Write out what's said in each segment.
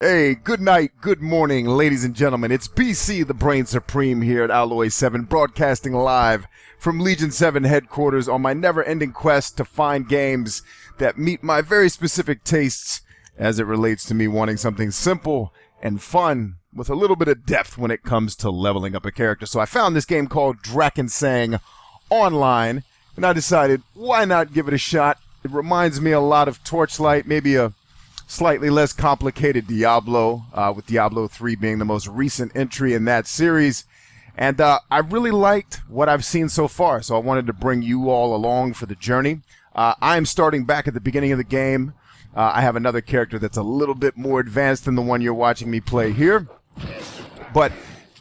Hey, good night, good morning, ladies and gentlemen. It's BC, the Brain Supreme here at Alloy 7, broadcasting live from Legion 7 headquarters on my never-ending quest to find games that meet my very specific tastes as it relates to me wanting something simple and fun with a little bit of depth when it comes to leveling up a character. So I found this game called Drakensang Online, and I decided, why not give it a shot? It reminds me a lot of Torchlight, maybe a slightly less complicated Diablo, with Diablo 3 being the most recent entry in that series. And I really liked what I've seen so far, so I wanted to bring you all along for the journey. I'm starting back at the beginning of the game. I have another character that's a little bit more advanced than the one you're watching me play here. But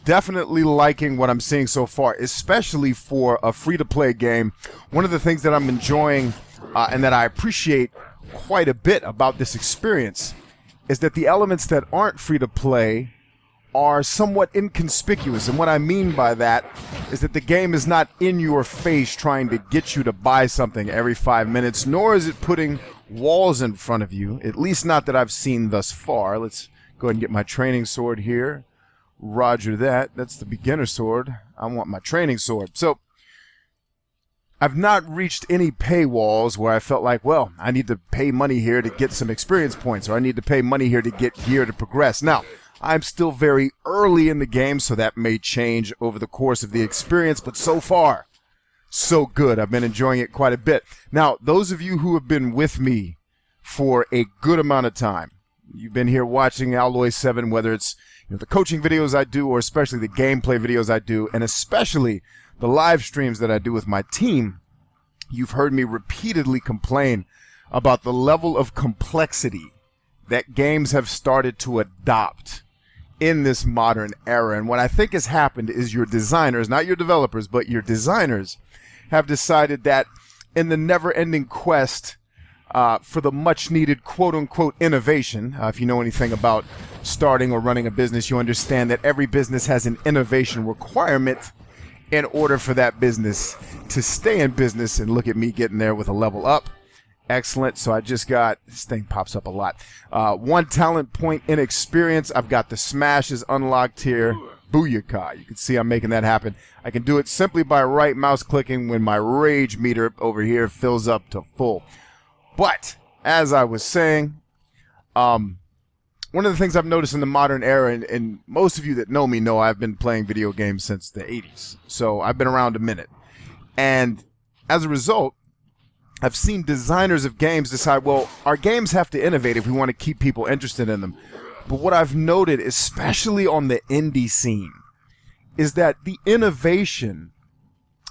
definitely liking what I'm seeing so far, especially for a free-to-play game. One of the things that I'm enjoying and that I appreciate quite a bit about this experience is that the elements that aren't free to play are somewhat inconspicuous. And what I mean by that is that the game is not in your face trying to get you to buy something every 5 minutes, nor is it putting walls in front of you, at least not that I've seen thus far. Let's go ahead and get my training sword here. Roger that. That's the beginner sword. I want my training sword. So I've not reached any paywalls where I felt like, well, I need to pay money here to get some experience points, or I need to pay money here to get gear to progress. Now, I'm still very early in the game, so that may change over the course of the experience, but so far, so good. I've been enjoying it quite a bit. Now, those of you who have been with me for a good amount of time, you've been here watching Alloy 7, whether it's the coaching videos I do or especially the gameplay videos I do, and especially the live streams that I do with my team, you've heard me repeatedly complain about the level of complexity that games have started to adopt in this modern era. And what I think has happened is your designers, not your developers, but your designers have decided that in the never-ending quest for the much-needed quote-unquote innovation, if you know anything about starting or running a business, you understand that every business has an innovation requirement in order for that business to stay in business. And look at me getting there with a level up. Excellent. So I just got, this thing pops up a lot. 1 talent point in experience. I've got the smashes unlocked here. Booyakah. You can see I'm making that happen. I can do it simply by right mouse clicking when my rage meter over here fills up to full. But as I was saying, one of the things I've noticed in the modern era, and most of you that know me know I've been playing video games since the 80s. So I've been around a minute. And as a result, I've seen designers of games decide, well, our games have to innovate if we want to keep people interested in them. But what I've noted, especially on the indie scene, is that the innovation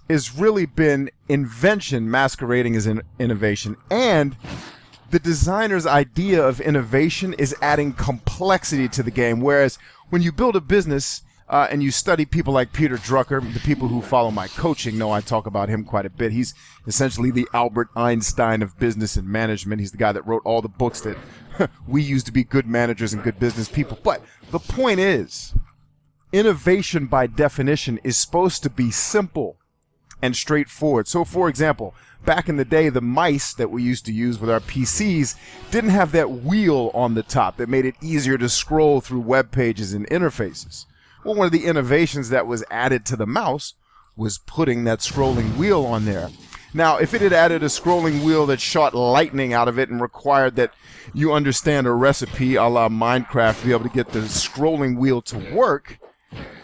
has really been invention masquerading as innovation, and the designer's idea of innovation is adding complexity to the game. Whereas when you build a business and you study people like Peter Drucker, the people who follow my coaching know I talk about him quite a bit. He's essentially the Albert Einstein of business and management. He's the guy that wrote all the books that we use to be good managers and good business people. But the point is, innovation by definition is supposed to be simple and straightforward. So for example, back in the day, the mice that we used to use with our PCs didn't have that wheel on the top that made it easier to scroll through web pages and interfaces. Well, one of the innovations that was added to the mouse was putting that scrolling wheel on there. Now, if it had added a scrolling wheel that shot lightning out of it and required that you understand a recipe a la Minecraft to be able to get the scrolling wheel to work,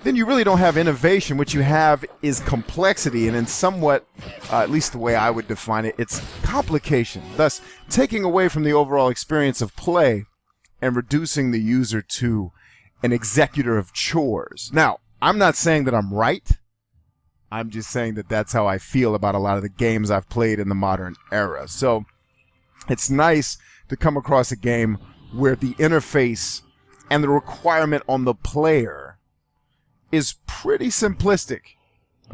then you really don't have innovation. What you have is complexity, and in somewhat, at least the way I would define it, it's complication, thus taking away from the overall experience of play and reducing the user to an executor of chores. Now, I'm not saying that I'm right. I'm just saying that that's how I feel about a lot of the games I've played in the modern era. So it's nice to come across a game where the interface and the requirement on the player is pretty simplistic,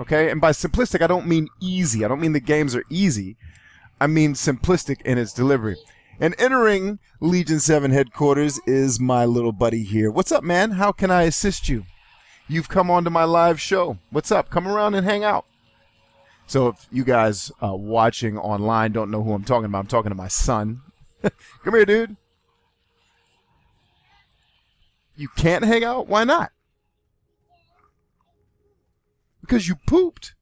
okay? And by simplistic, I don't mean easy. I don't mean the games are easy. I mean simplistic in its delivery. And entering Legion 7 headquarters is my little buddy here. What's up, man? How can I assist you? You've come onto my live show. What's up? Come around and hang out. So if you guys watching online don't know who I'm talking to my son. Come here, dude. You can't hang out? Why not? Because you pooped.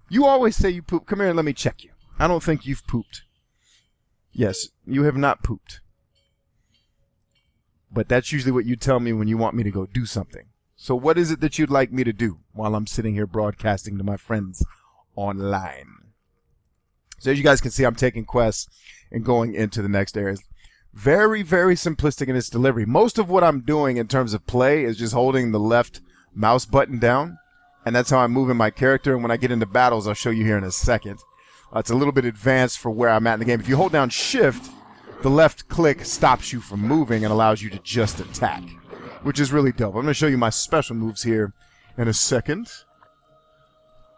You always say you pooped. Come here and let me check you. I don't think you've pooped. Yes, you have not pooped. But that's usually what you tell me when you want me to go do something. So what is it that you'd like me to do while I'm sitting here broadcasting to my friends online? So as you guys can see, I'm taking quests and going into the next areas. Very, very simplistic in its delivery. Most of what I'm doing in terms of play is just holding the left mouse button down. And that's how I'm moving my character. And when I get into battles, I'll show you here in a second. It's a little bit advanced for where I'm at in the game. If you hold down Shift, the left click stops you from moving and allows you to just attack, which is really dope. I'm going to show you my special moves here in a second.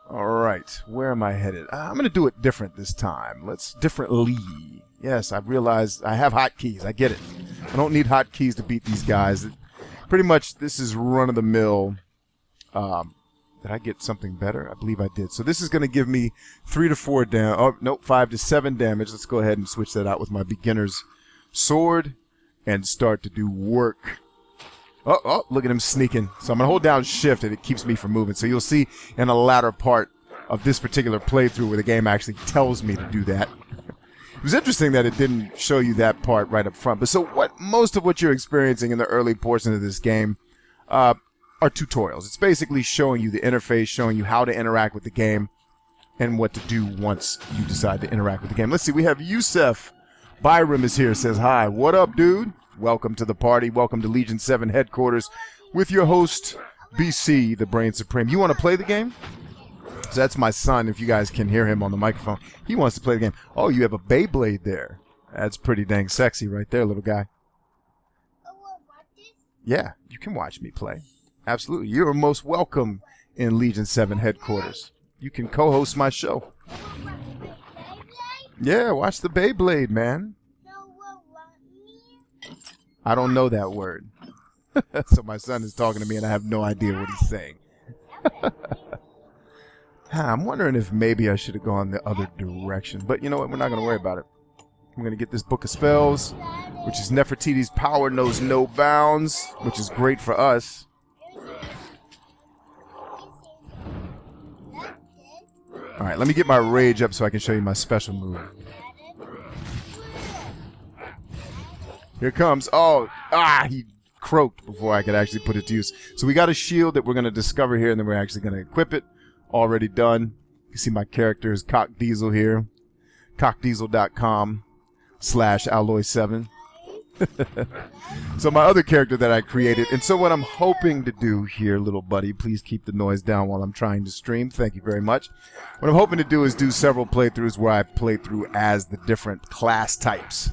All right, where am I headed? I'm going to do it different this time. Let's differently. Yes, I realize I have hotkeys. I get it. I don't need hotkeys to beat these guys. Pretty much, this is run-of-the-mill. Did I get something better? I believe I did. So this is going to give me 3 to 4 damage. Oh, nope, 5 to 7 damage. Let's go ahead and switch that out with my beginner's sword and start to do work. Oh, look at him sneaking. So I'm going to hold down Shift and it keeps me from moving. So you'll see in the latter part of this particular playthrough where the game actually tells me to do that. It was interesting that it didn't show you that part right up front. But so most of what you're experiencing in the early portion of this game are tutorials. It's basically showing you the interface, showing you how to interact with the game, and what to do once you decide to interact with the game. Let's see, we have Yusef. Byram is here, says, hi, what up, dude? Welcome to the party. Welcome to Legion 7 headquarters with your host, BC, the Brain Supreme. You want to play the game? So that's my son, if you guys can hear him on the microphone. He wants to play the game. Oh, you have a Beyblade there. That's pretty dang sexy right there, little guy. Yeah, you can watch me play. Absolutely. You're most welcome in Legion 7 headquarters. You can co-host my show. Yeah, watch the Beyblade, man. I don't know that word. So my son is talking to me and I have no idea what he's saying. I'm wondering if maybe I should have gone the other direction. But you know what? We're not going to worry about it. I'm going to get this Book of Spells, which is Nefertiti's power knows no bounds, which is great for us. All right, let me get my rage up so I can show you my special move. Here it comes. Oh, he croaked before I could actually put it to use. So we got a shield that we're going to discover here, and then we're actually going to equip it. Already done. You can see my character is Cock Diesel here. cockdiesel.com/alloy7. So my other character that I created, and so what I'm hoping to do here, little buddy, please keep the noise down while I'm trying to stream. Thank you very much. What I'm hoping to do is do several playthroughs where I play through as the different class types.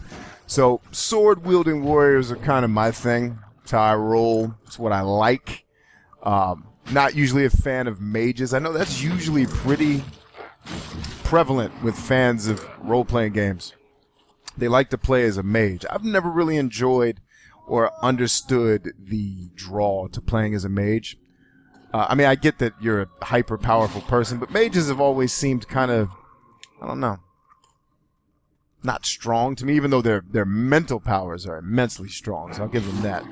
So sword-wielding warriors are kind of my thing. It's how I roll. It's what I like. Not usually a fan of mages. I know that's usually pretty prevalent with fans of role-playing games. They like to play as a mage. I've never really enjoyed or understood the draw to playing as a mage. I mean, I get that you're a hyper-powerful person, but mages have always seemed kind of, I don't know, not strong to me, even though their mental powers are immensely strong, so I'll give them that.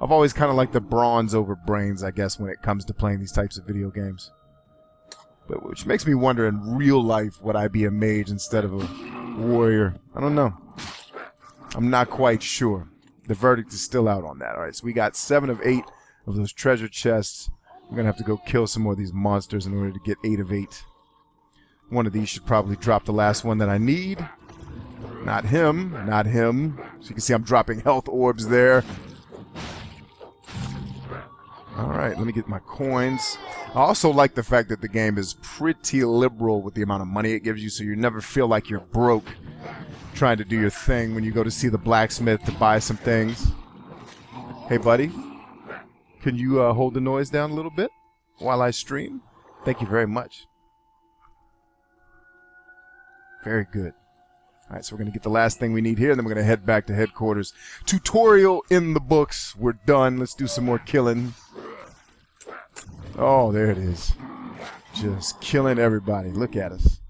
I've always kind of liked the bronze over brains, I guess, when it comes to playing these types of video games. But which makes me wonder, in real life, would I be a mage instead of a warrior? I don't know. I'm not quite sure. The verdict is still out on that. All right, so we got 7 of 8 of those treasure chests. We're going to have to go kill some more of these monsters in order to get 8 of 8. One of these should probably drop the last one that I need. Not him. Not him. So you can see I'm dropping health orbs there. All right, let me get my coins. I also like the fact that the game is pretty liberal with the amount of money it gives you, so you never feel like you're broke trying to do your thing when you go to see the blacksmith to buy some things. Hey, buddy, can you hold the noise down a little bit while I stream? Thank you very much. Very good. All right, so we're going to get the last thing we need here, and then we're going to head back to headquarters. Tutorial in the books. We're done. Let's do some more killing. Oh, there it is. Just killing everybody. Look at us.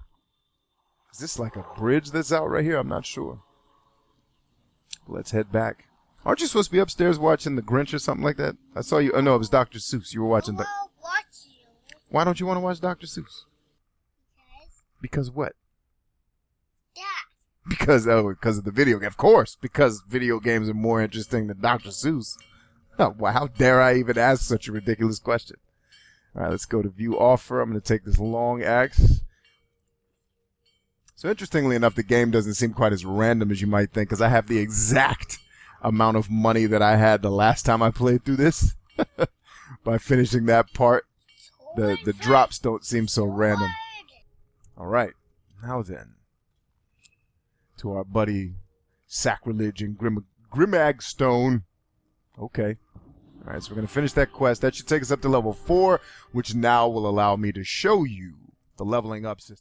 Is this like a bridge that's out right here? I'm not sure. Let's head back. Aren't you supposed to be upstairs watching The Grinch or something like that? I saw you. Oh, no, it was Dr. Seuss. You were watching. Why don't you want to watch Dr. Seuss? Because what? Because of the video game. Of course, because video games are more interesting than Dr. Seuss. Oh, wow, how dare I even ask such a ridiculous question? All right, let's go to view offer. I'm going to take this long axe. So interestingly enough, the game doesn't seem quite as random as you might think, because I have the exact amount of money that I had the last time I played through this. By finishing that part, the drops don't seem so random. All right, now then, to our buddy Sacrilege and Grimagstone. Okay. All right, so we're going to finish that quest. That should take us up to level 4, which now will allow me to show you the leveling up system.